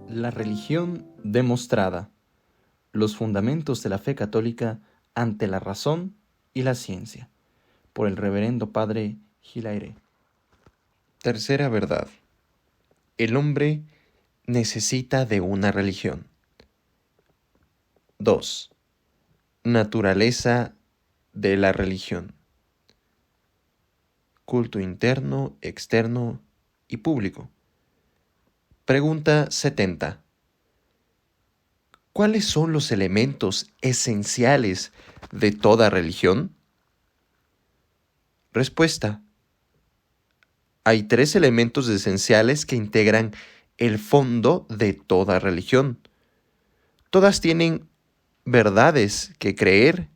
La religión demostrada. Los fundamentos de la fe católica ante la razón y la ciencia. Por el Reverendo Padre Hilaire. Tercera verdad. El hombre necesita de una religión. 2. Naturaleza de la religión. Culto interno, externo y público. Pregunta 70. ¿Cuáles son los elementos esenciales de toda religión? Respuesta. Hay 3 elementos esenciales que integran el fondo de toda religión. Todas tienen verdades que creer,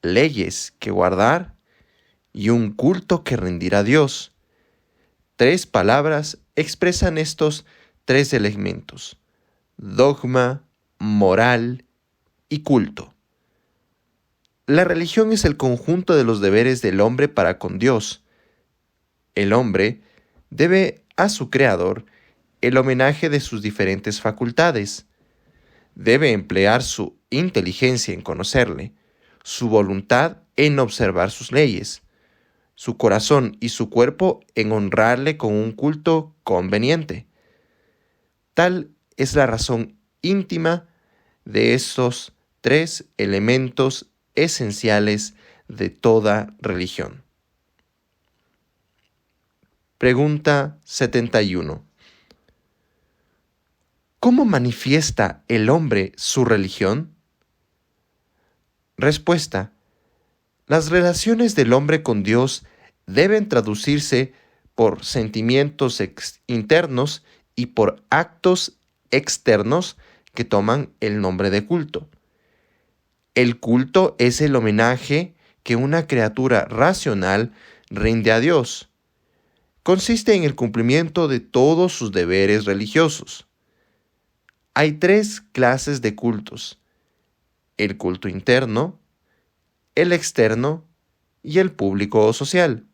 leyes que guardar y un culto que rendir a Dios. 3 palabras expresan estos 3 elementos: dogma, moral y culto. La religión es el conjunto de los deberes del hombre para con Dios. El hombre debe a su Creador el homenaje de sus diferentes facultades. Debe emplear su inteligencia en conocerle, su voluntad en observar sus leyes, su corazón y su cuerpo en honrarle con un culto conveniente. Tal es la razón íntima de esos 3 elementos esenciales de toda religión. Pregunta 71. ¿Cómo manifiesta el hombre su religión? Respuesta. Las relaciones del hombre con Dios deben traducirse por sentimientos internos y por actos externos que toman el nombre de culto. El culto es el homenaje que una criatura racional rinde a Dios. Consiste en el cumplimiento de todos sus deberes religiosos. Hay 3 clases de cultos: el culto interno, el externo y el público o social.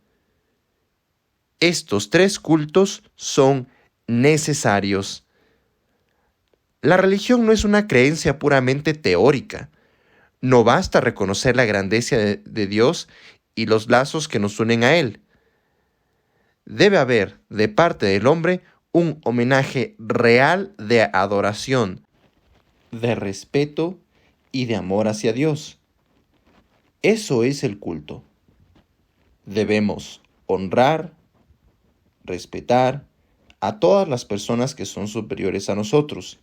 Estos 3 cultos son necesarios. La religión no es una creencia puramente teórica. No basta reconocer la grandeza de Dios y los lazos que nos unen a Él. Debe haber, de parte del hombre, un homenaje real de adoración, de respeto y de amor hacia Dios. Eso es el culto. Debemos honrar, respetar a todas las personas que son superiores a nosotros,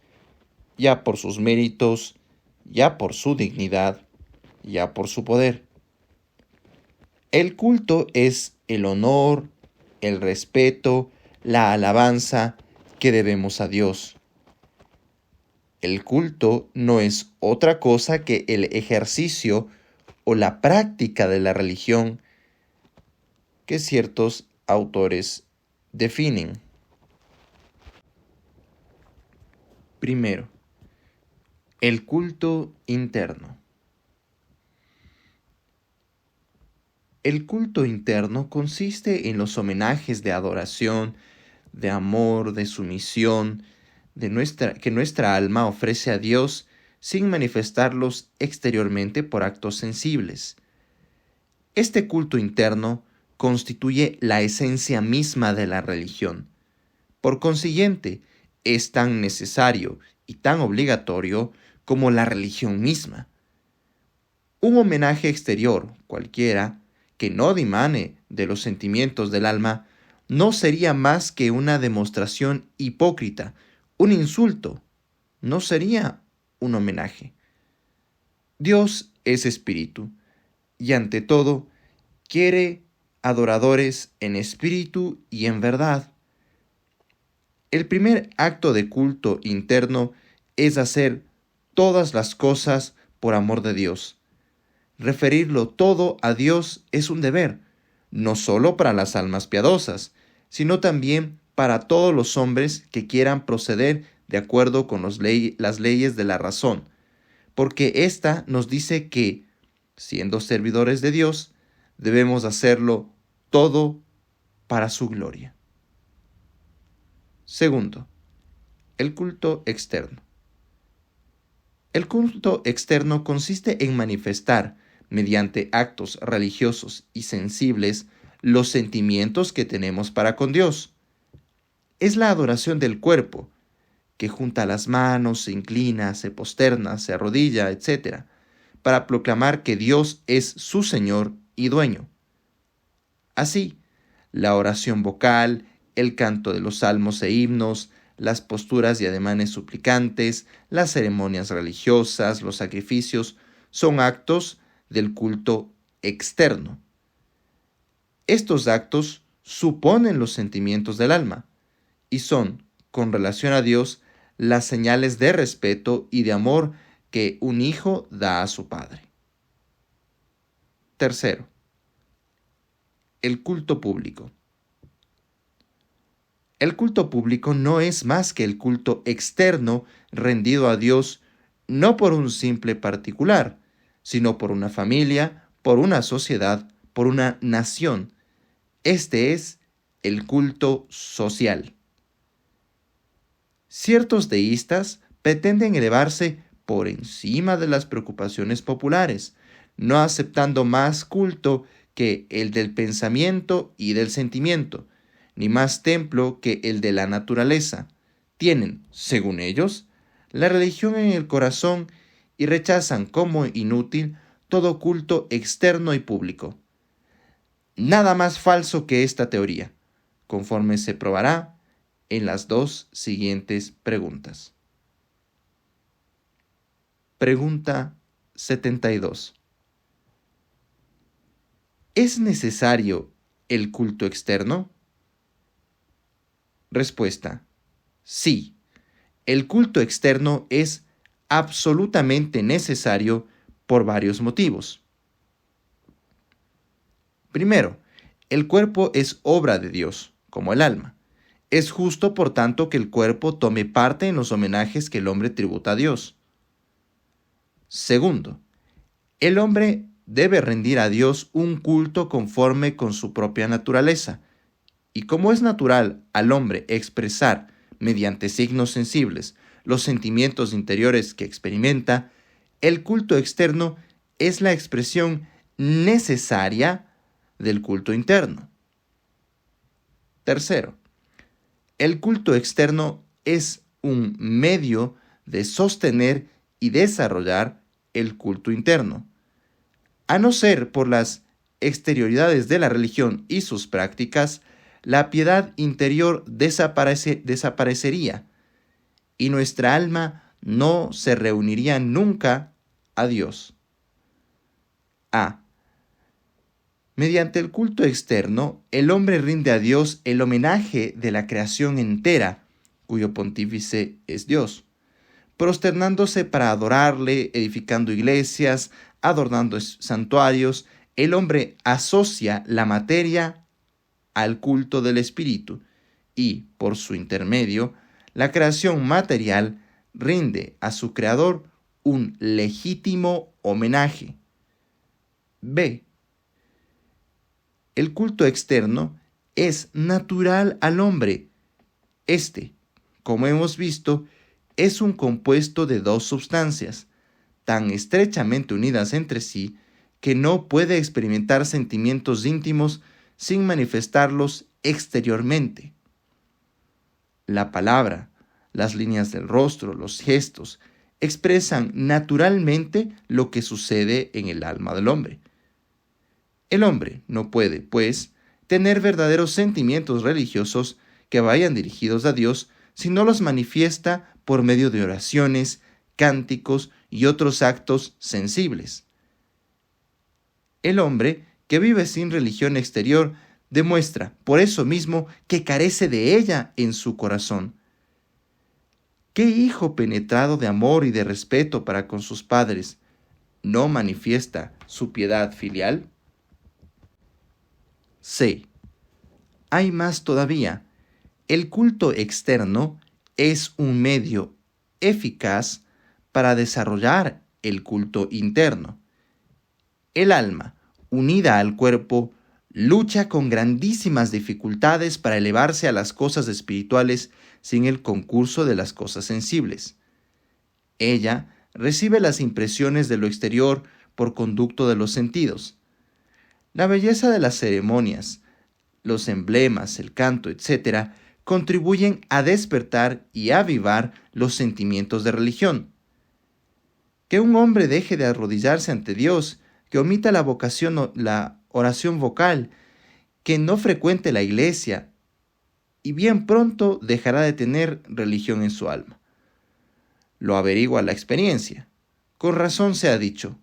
ya por sus méritos, ya por su dignidad, ya por su poder. El culto es el honor, el respeto, la alabanza que debemos a Dios. El culto no es otra cosa que el ejercicio o la práctica de la religión que ciertos autores definen. Primero, el culto interno. El culto interno consiste en los homenajes de adoración, de amor, de sumisión, que nuestra alma ofrece a Dios sin manifestarlos exteriormente por actos sensibles. Este culto interno constituye la esencia misma de la religión. Por consiguiente, es tan necesario y tan obligatorio como la religión misma. Un homenaje exterior, cualquiera, que no dimane de los sentimientos del alma, no sería más que una demostración hipócrita, un insulto, no sería un homenaje. Dios es espíritu, y ante todo, quiere adoradores en espíritu y en verdad. El primer acto de culto interno es hacer todas las cosas por amor de Dios. Referirlo todo a Dios es un deber, no solo para las almas piadosas, sino también para todos los hombres que quieran proceder de acuerdo con las leyes de la razón, porque ésta nos dice que, siendo servidores de Dios, debemos hacerlo todo para su gloria. Segundo, el culto externo. El culto externo consiste en manifestar, mediante actos religiosos y sensibles, los sentimientos que tenemos para con Dios. Es la adoración del cuerpo, que junta las manos, se inclina, se posterna, se arrodilla, etc., para proclamar que Dios es su Señor y dueño. Así, la oración vocal, el canto de los salmos e himnos, las posturas y ademanes suplicantes, las ceremonias religiosas, los sacrificios, son actos del culto externo. Estos actos suponen los sentimientos del alma y son, con relación a Dios, las señales de respeto y de amor que un hijo da a su padre. Tercero, el culto público. El culto público no es más que el culto externo rendido a Dios no por un simple particular, sino por una familia, por una sociedad, por una nación. Este es el culto social. Ciertos deístas pretenden elevarse por encima de las preocupaciones populares, no aceptando más culto que el del pensamiento y del sentimiento, ni más templo que el de la naturaleza. Tienen, según ellos, la religión en el corazón y rechazan como inútil todo culto externo y público. Nada más falso que esta teoría, conforme se probará en las dos siguientes preguntas. Pregunta 72. ¿Es necesario el culto externo? Respuesta: sí. El culto externo es absolutamente necesario por varios motivos. Primero, el cuerpo es obra de Dios, como el alma. Es justo, por tanto, que el cuerpo tome parte en los homenajes que el hombre tributa a Dios. Segundo, el hombre debe rendir a Dios un culto conforme con su propia naturaleza, y como es natural al hombre expresar, mediante signos sensibles, los sentimientos interiores que experimenta, el culto externo es la expresión necesaria del culto interno. Tercero, el culto externo es un medio de sostener y desarrollar el culto interno. A no ser por las exterioridades de la religión y sus prácticas, la piedad interior desaparecería y nuestra alma no se reuniría nunca a Dios. A. Mediante el culto externo, el hombre rinde a Dios el homenaje de la creación entera, cuyo pontífice es Dios, prosternándose para adorarle, edificando iglesias, adornando santuarios. El hombre asocia la materia al culto del espíritu y, por su intermedio, la creación material rinde a su creador un legítimo homenaje. B. El culto externo es natural al hombre. Este, como hemos visto, es un compuesto de dos sustancias, tan estrechamente unidas entre sí que no puede experimentar sentimientos íntimos sin manifestarlos exteriormente. La palabra, las líneas del rostro, los gestos, expresan naturalmente lo que sucede en el alma del hombre. El hombre no puede, pues, tener verdaderos sentimientos religiosos que vayan dirigidos a Dios si no los manifiesta por medio de oraciones, cánticos y otros actos sensibles. El hombre que vive sin religión exterior demuestra, por eso mismo, que carece de ella en su corazón. ¿Qué hijo penetrado de amor y de respeto para con sus padres no manifiesta su piedad filial? C. Hay más todavía. El culto externo es un medio eficaz para desarrollar el culto interno. El alma, unida al cuerpo, lucha con grandísimas dificultades para elevarse a las cosas espirituales sin el concurso de las cosas sensibles. Ella recibe las impresiones de lo exterior por conducto de los sentidos. La belleza de las ceremonias, los emblemas, el canto, etc., contribuyen a despertar y avivar los sentimientos de religión. Que un hombre deje de arrodillarse ante Dios, que omita la oración vocal, que no frecuente la iglesia, y bien pronto dejará de tener religión en su alma. Lo averigua la experiencia. Con razón se ha dicho,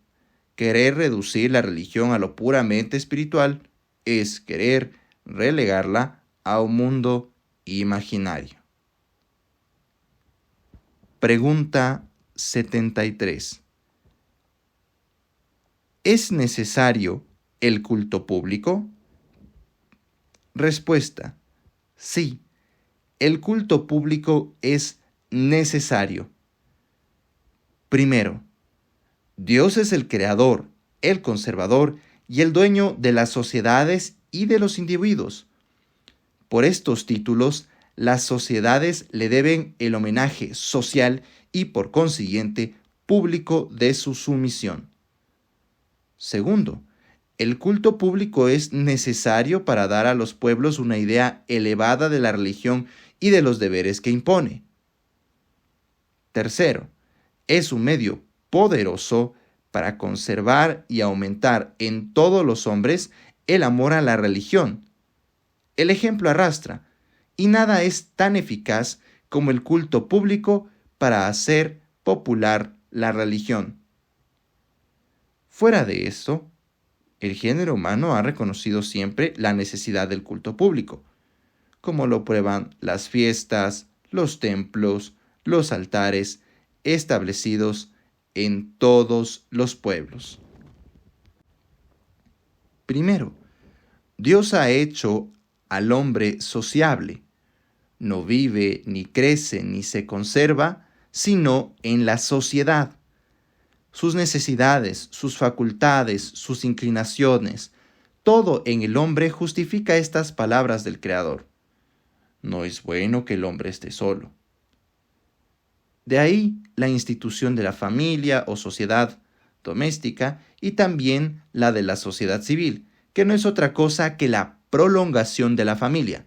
querer reducir la religión a lo puramente espiritual es querer relegarla a un mundo imaginario. Pregunta 73. ¿Es necesario el culto público? Respuesta: sí, el culto público es necesario. Primero, Dios es el creador, el conservador y el dueño de las sociedades y de los individuos. Por estos títulos, las sociedades le deben el homenaje social y, por consiguiente, público de su sumisión. Segundo, el culto público es necesario para dar a los pueblos una idea elevada de la religión y de los deberes que impone. Tercero, es un medio poderoso para conservar y aumentar en todos los hombres el amor a la religión. El ejemplo arrastra, y nada es tan eficaz como el culto público para hacer popular la religión. Fuera de esto, el género humano ha reconocido siempre la necesidad del culto público, como lo prueban las fiestas, los templos, los altares establecidos en todos los pueblos. Primero, Dios ha hecho al hombre sociable. No vive, ni crece, ni se conserva, sino en la sociedad. Sus necesidades, sus facultades, sus inclinaciones, todo en el hombre justifica estas palabras del Creador. No es bueno que el hombre esté solo. De ahí la institución de la familia o sociedad doméstica y también la de la sociedad civil, que no es otra cosa que la prolongación de la familia.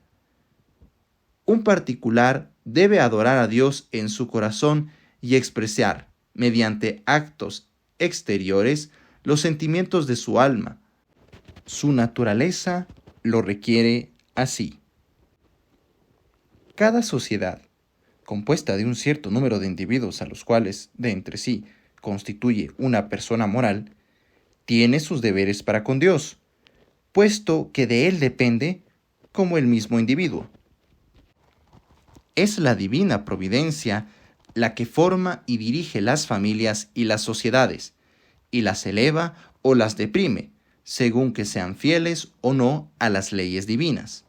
Un particular debe adorar a Dios en su corazón y expresar, mediante actos exteriores, los sentimientos de su alma. Su naturaleza lo requiere así. Cada sociedad, compuesta de un cierto número de individuos a los cuales, de entre sí, constituye una persona moral, tiene sus deberes para con Dios, puesto que de él depende como el mismo individuo. Es la divina providencia la que forma y dirige las familias y las sociedades, y las eleva o las deprime, según que sean fieles o no a las leyes divinas.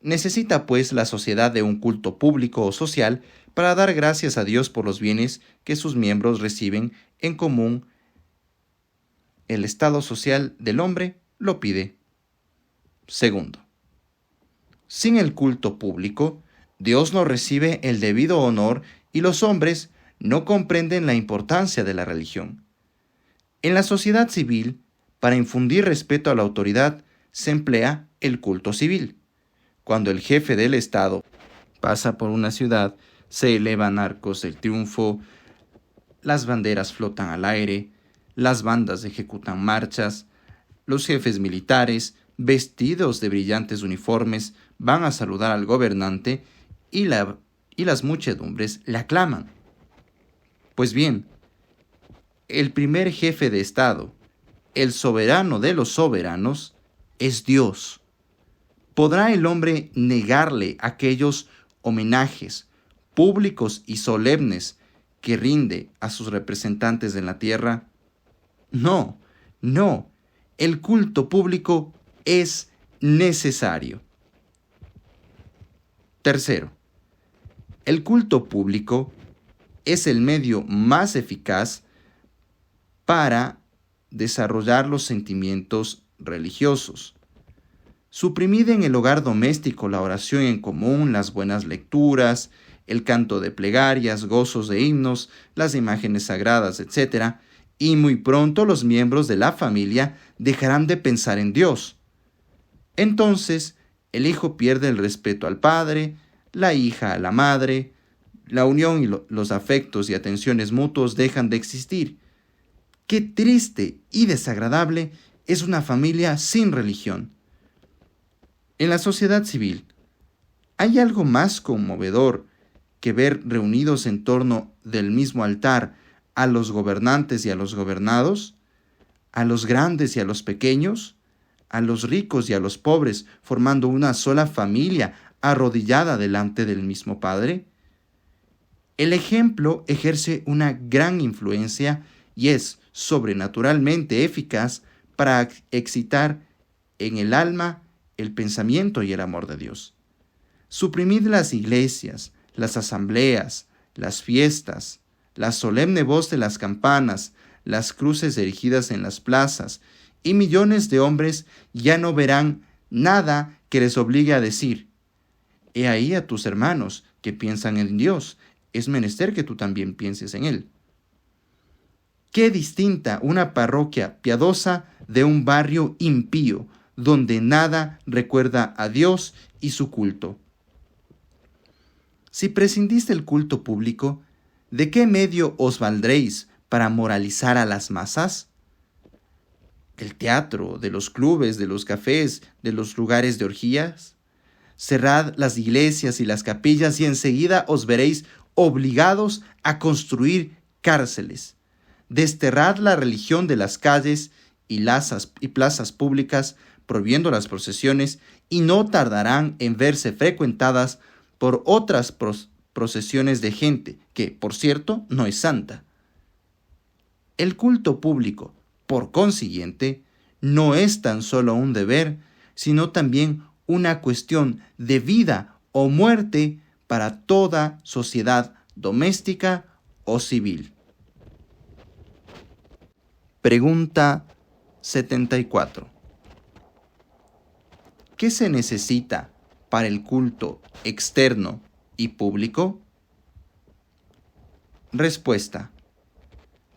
Necesita, pues, la sociedad de un culto público o social para dar gracias a Dios por los bienes que sus miembros reciben en común. El estado social del hombre lo pide. Segundo, sin el culto público, Dios no recibe el debido honor y los hombres no comprenden la importancia de la religión. En la sociedad civil, para infundir respeto a la autoridad, se emplea el culto civil. Cuando el jefe del Estado pasa por una ciudad, se elevan arcos del triunfo, las banderas flotan al aire, las bandas ejecutan marchas, los jefes militares, vestidos de brillantes uniformes, van a saludar al gobernante y las muchedumbres le aclaman. Pues bien, el primer jefe de Estado, el soberano de los soberanos, es Dios. ¿Podrá el hombre negarle aquellos homenajes públicos y solemnes que rinde a sus representantes en la tierra? No, no. El culto público es necesario. Tercero, el culto público es el medio más eficaz para desarrollar los sentimientos religiosos. Suprimid en el hogar doméstico la oración en común, las buenas lecturas, el canto de plegarias, gozos de himnos, las imágenes sagradas, etc., y muy pronto los miembros de la familia dejarán de pensar en Dios. Entonces, el hijo pierde el respeto al padre, la hija a la madre, la unión y los afectos y atenciones mutuos dejan de existir. Qué triste y desagradable es una familia sin religión. En la sociedad civil, ¿hay algo más conmovedor que ver reunidos en torno del mismo altar a los gobernantes y a los gobernados, a los grandes y a los pequeños, a los ricos y a los pobres, formando una sola familia arrodillada delante del mismo Padre? El ejemplo ejerce una gran influencia y es sobrenaturalmente eficaz para excitar en el alma el pensamiento y el amor de Dios. Suprimid las iglesias, las asambleas, las fiestas, la solemne voz de las campanas, las cruces erigidas en las plazas, y millones de hombres ya no verán nada que les obligue a decir: he ahí a tus hermanos que piensan en Dios, es menester que tú también pienses en Él. Qué distinta una parroquia piadosa de un barrio impío, donde nada recuerda a Dios y su culto. Si prescindís del culto público, ¿de qué medio os valdréis para moralizar a las masas? ¿Del teatro, de los clubes, de los cafés, de los lugares de orgías? Cerrad las iglesias y las capillas y enseguida os veréis obligados a construir cárceles. Desterrad la religión de las calles y plazas públicas, prohibiendo las procesiones, y no tardarán en verse frecuentadas por otras procesiones de gente, que, por cierto, no es santa. El culto público, por consiguiente, no es tan solo un deber, sino también una cuestión de vida o muerte para toda sociedad doméstica o civil. Pregunta 74. ¿Qué se necesita para el culto externo y público? Respuesta.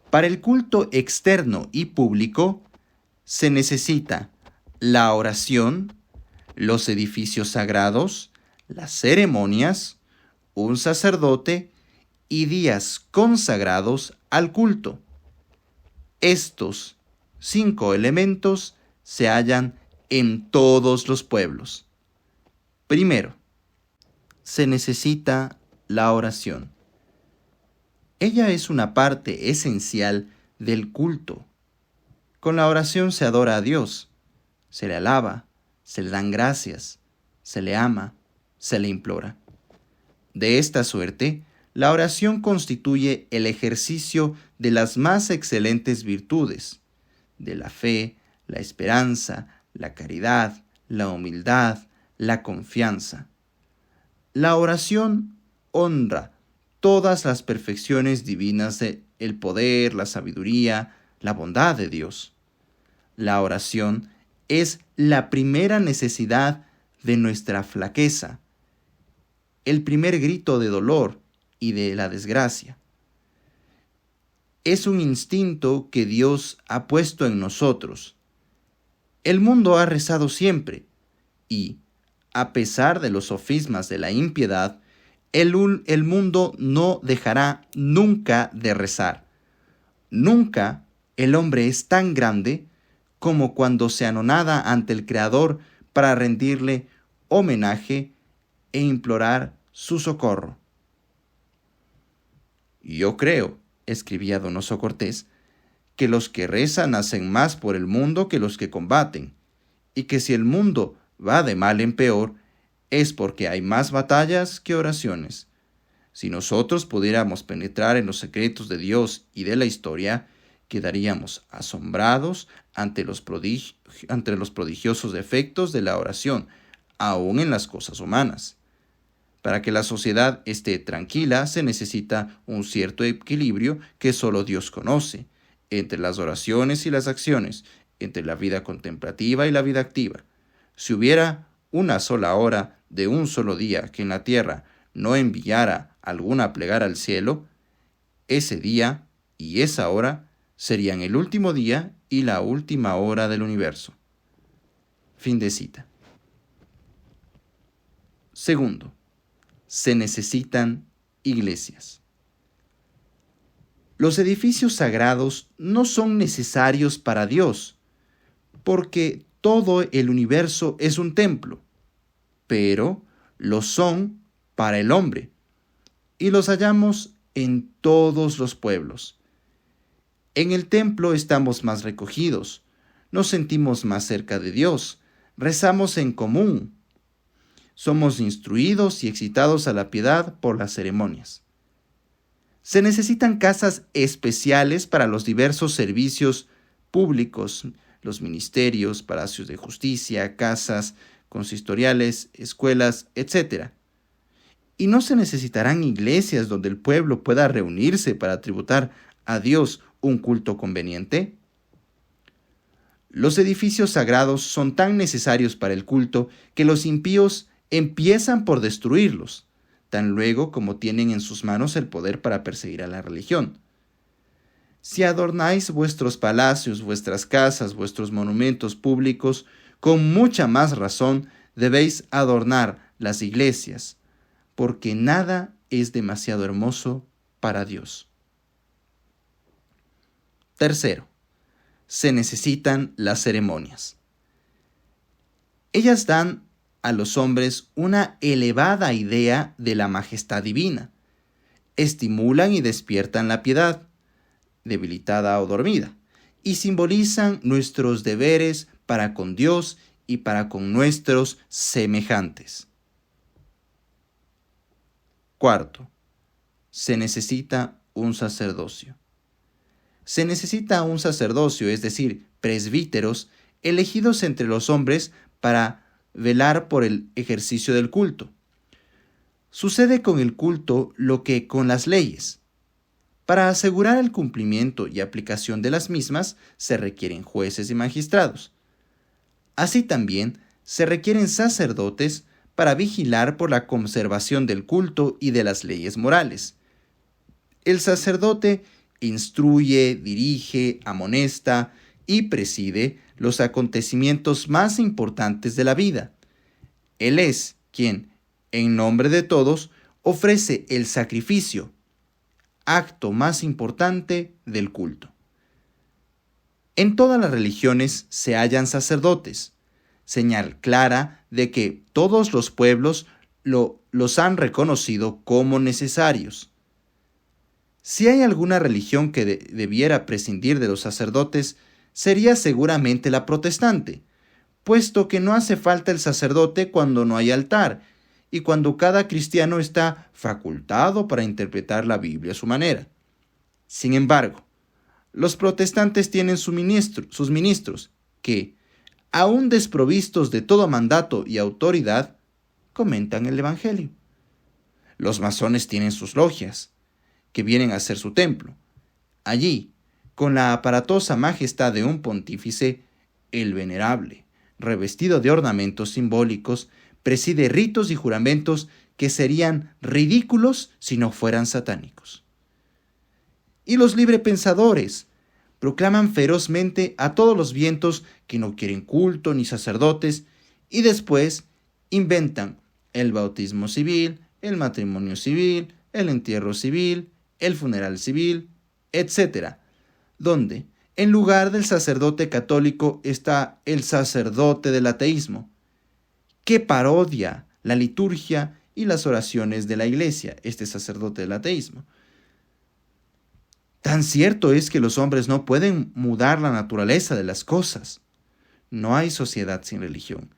Para el culto externo y público se necesita la oración, los edificios sagrados, las ceremonias, un sacerdote y días consagrados al culto. Estos 5 elementos se hallan en todos los pueblos. Primero, se necesita la oración. Ella es una parte esencial del culto. Con la oración se adora a Dios, se le alaba, se le dan gracias, se le ama, se le implora. De esta suerte, la oración constituye el ejercicio de las más excelentes virtudes, de la fe, la esperanza, la caridad, la humildad, la confianza. La oración honra todas las perfecciones divinas el poder, la sabiduría, la bondad de Dios. La oración es la primera necesidad de nuestra flaqueza, el primer grito de dolor y de la desgracia. Es un instinto que Dios ha puesto en nosotros. El mundo ha rezado siempre y, a pesar de los sofismas de la impiedad, el mundo no dejará nunca de rezar. Nunca el hombre es tan grande como cuando se anonada ante el Creador para rendirle homenaje e implorar su socorro. Yo creo, escribía Donoso Cortés, que los que rezan hacen más por el mundo que los que combaten, y que si el mundo va de mal en peor, es porque hay más batallas que oraciones. Si nosotros pudiéramos penetrar en los secretos de Dios y de la historia, quedaríamos asombrados ante los prodigiosos efectos de la oración, aún en las cosas humanas. Para que la sociedad esté tranquila se necesita un cierto equilibrio que solo Dios conoce, entre las oraciones y las acciones, entre la vida contemplativa y la vida activa. Si hubiera una sola hora de un solo día que en la tierra no enviara alguna plegar al cielo, ese día y esa hora serían el último día y la última hora del universo. Fin de cita. Segundo, se necesitan iglesias. Los edificios sagrados no son necesarios para Dios, porque todo el universo es un templo, pero lo son para el hombre, y los hallamos en todos los pueblos. En el templo estamos más recogidos, nos sentimos más cerca de Dios, rezamos en común, somos instruidos y excitados a la piedad por las ceremonias. Se necesitan casas especiales para los diversos servicios públicos, los ministerios, palacios de justicia, casas consistoriales, escuelas, etc. Y no se necesitarán iglesias donde el pueblo pueda reunirse para tributar a Dios un culto conveniente. Los edificios sagrados son tan necesarios para el culto que los impíos empiezan por destruirlos, tan luego como tienen en sus manos el poder para perseguir a la religión. Si adornáis vuestros palacios, vuestras casas, vuestros monumentos públicos, con mucha más razón debéis adornar las iglesias, porque nada es demasiado hermoso para Dios. Tercero, se necesitan las ceremonias. Ellas dan a los hombres una elevada idea de la majestad divina, estimulan y despiertan la piedad, debilitada o dormida, y simbolizan nuestros deberes para con Dios y para con nuestros semejantes. Cuarto, se necesita un sacerdocio. Se necesita un sacerdocio, es decir, presbíteros, elegidos entre los hombres para velar por el ejercicio del culto. Sucede con el culto lo que con las leyes. Para asegurar el cumplimiento y aplicación de las mismas se requieren jueces y magistrados. Así también se requieren sacerdotes para vigilar por la conservación del culto y de las leyes morales. El sacerdote instruye, dirige, amonesta y preside los acontecimientos más importantes de la vida. Él es quien, en nombre de todos, ofrece el sacrificio, acto más importante del culto. En todas las religiones se hallan sacerdotes, señal clara de que todos los pueblos los han reconocido como necesarios. Si hay alguna religión que debiera prescindir de los sacerdotes, sería seguramente la protestante, puesto que no hace falta el sacerdote cuando no hay altar y cuando cada cristiano está facultado para interpretar la Biblia a su manera. Sin embargo, los protestantes tienen sus ministros, que, aún desprovistos de todo mandato y autoridad, comentan el Evangelio. Los masones tienen sus logias, que vienen a ser su templo. Allí, con la aparatosa majestad de un pontífice, el venerable, revestido de ornamentos simbólicos, preside ritos y juramentos que serían ridículos si no fueran satánicos. Y los librepensadores proclaman ferozmente a todos los vientos que no quieren culto ni sacerdotes y después inventan el bautismo civil, el matrimonio civil, el entierro civil, el funeral civil, etc., donde en lugar del sacerdote católico está el sacerdote del ateísmo, que parodia la liturgia y las oraciones de la iglesia, este sacerdote del ateísmo. Tan cierto es que los hombres no pueden mudar la naturaleza de las cosas. No hay sociedad sin religión,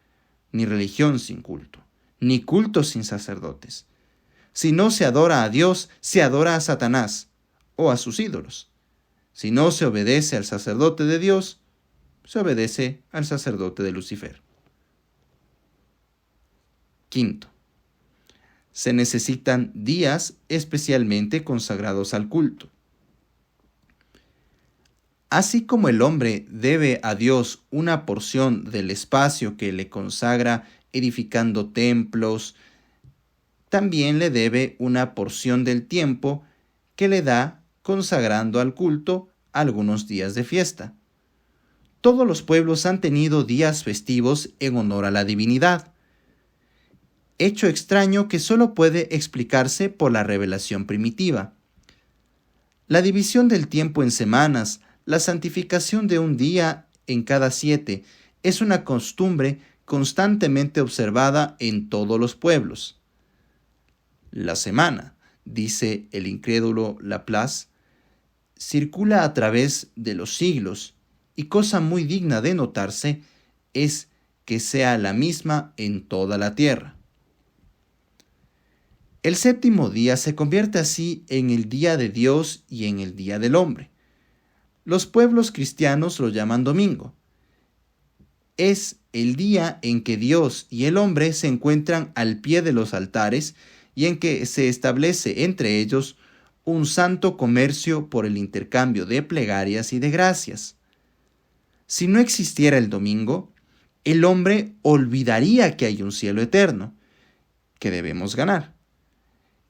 ni religión sin culto, ni culto sin sacerdotes. Si no se adora a Dios, se adora a Satanás o a sus ídolos. Si no se obedece al sacerdote de Dios, se obedece al sacerdote de Lucifer. Quinto, se necesitan días especialmente consagrados al culto. Así como el hombre debe a Dios una porción del espacio que le consagra edificando templos, también le debe una porción del tiempo que le da consagrando al culto algunos días de fiesta. Todos los pueblos han tenido días festivos en honor a la divinidad, hecho extraño que solo puede explicarse por la revelación primitiva. La división del tiempo en semanas, la santificación de un día en cada 7, es una costumbre constantemente observada en todos los pueblos. La semana, dice el incrédulo Laplace, circula a través de los siglos, y cosa muy digna de notarse es que sea la misma en toda la tierra. El séptimo día se convierte así en el día de Dios y en el día del hombre. Los pueblos cristianos lo llaman domingo. Es el día en que Dios y el hombre se encuentran al pie de los altares y en que se establece entre ellos un santo comercio por el intercambio de plegarias y de gracias. Si no existiera el domingo, el hombre olvidaría que hay un cielo eterno, que debemos ganar,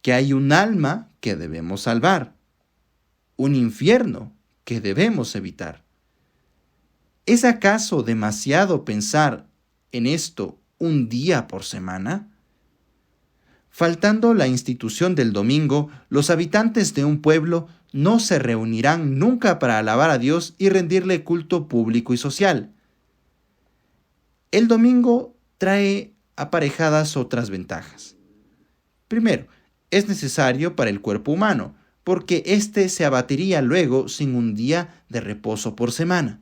que hay un alma que debemos salvar, un infierno que debemos evitar. ¿Es acaso demasiado pensar en esto un día por semana? Faltando la institución del domingo, los habitantes de un pueblo no se reunirán nunca para alabar a Dios y rendirle culto público y social. El domingo trae aparejadas otras ventajas. Primero, es necesario para el cuerpo humano, porque éste se abatiría luego sin un día de reposo por semana.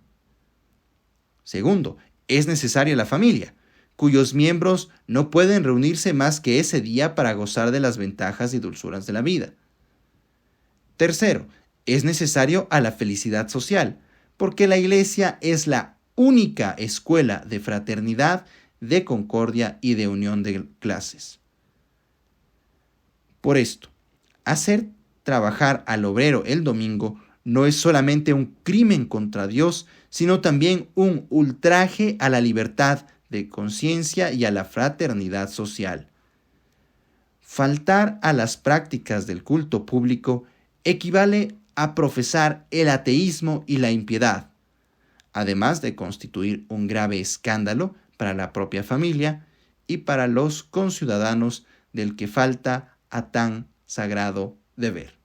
Segundo, es necesaria la familia, cuyos miembros no pueden reunirse más que ese día para gozar de las ventajas y dulzuras de la vida. Tercero, es necesario a la felicidad social, porque la Iglesia es la única escuela de fraternidad, de concordia y de unión de clases. Por esto, hacer trabajar al obrero el domingo no es solamente un crimen contra Dios, sino también un ultraje a la libertad de conciencia y a la fraternidad social. Faltar a las prácticas del culto público equivale a profesar el ateísmo y la impiedad, además de constituir un grave escándalo para la propia familia y para los conciudadanos del que falta a tan sagrado deber.